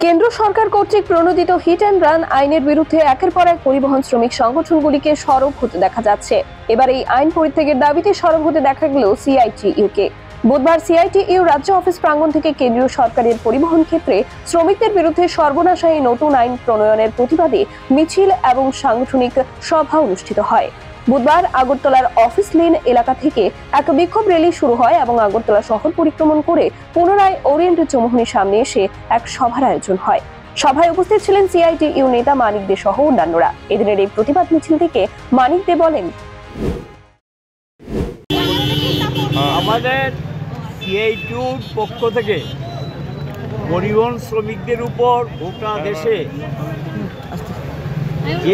কেন্দ্র সরকার কর্তৃক প্রণোদিত হিট অ্যান্ড রান আইনের বিরুদ্ধে একের পর এক পরিবহন শ্রমিক সংগঠনগুলিকে সরব হতে দেখা যাচ্ছে। এবার এই আইন পরিত্যাগের দাবিতে সরব হতে দেখা গেল সিআইটিইউকে। বুধবার সিআইটিইউ রাজ্য অফিস প্রাঙ্গণ থেকে কেন্দ্রীয় সরকারের পরিবহন ক্ষেত্রে শ্রমিকদের বিরুদ্ধে সর্বনাশায়ী নতুন আইন প্রণয়নের প্রতিবাদে মিছিল এবং সাংগঠনিক সভা অনুষ্ঠিত হয়। বুধবার আগরতলার অফিস লেন এলাকা থেকে এক বিক্ষোভ র্যালি শুরু হয় এবং আগরতলা শহর পরিক্রমণ করে পুনরায় ওরিয়েন্ট চৌমুহনীর সামনে এসে এক সভার আয়োজন হয়। সভায় উপস্থিত ছিলেন সিআইটিইউ নেতা মানিক দে সহ অন্যান্যরা। এদিনের এই প্রতিবাদ মিছিল থেকে মানিক দে বলেন, আমাদের সিআইটিইউর পক্ষ থেকে পরিবহন শ্রমিকদের উপর গোটা দেশে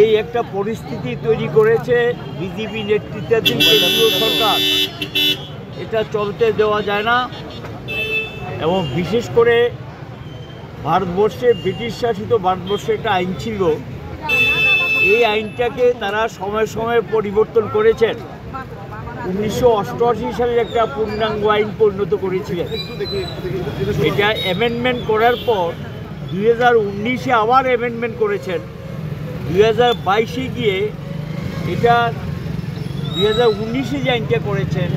এই একটা পরিস্থিতি তৈরি করেছে বিজেপি নেতৃত্বাধীন কেন্দ্রীয় সরকার, এটা চলতে দেওয়া যায় না। এবং বিশেষ করে ভারতবর্ষে ব্রিটিশ শাসিত ভারতবর্ষে একটা আইন ছিল, এই আইনটাকে তারা সময়ে সময়ে পরিবর্তন করেছেন। 1988 সালের একটা পূর্ণাঙ্গ আইন পরিণত করেছিলেন। এটা অ্যামেন্ডমেন্ট করার পর 2019-এ আবার অ্যামেন্ডমেন্ট করেছেন। 2022-এ গিয়ে এটা 2019-এ যে আইনটা করেছেন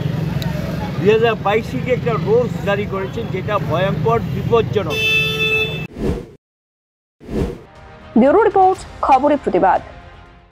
2022-এ গিয়ে একটা রুলস জারি করেছেন, যেটা ভয়ঙ্কর বিপজ্জনক। ব্যুরো রিপোর্ট, খবরের প্রতিবাদ।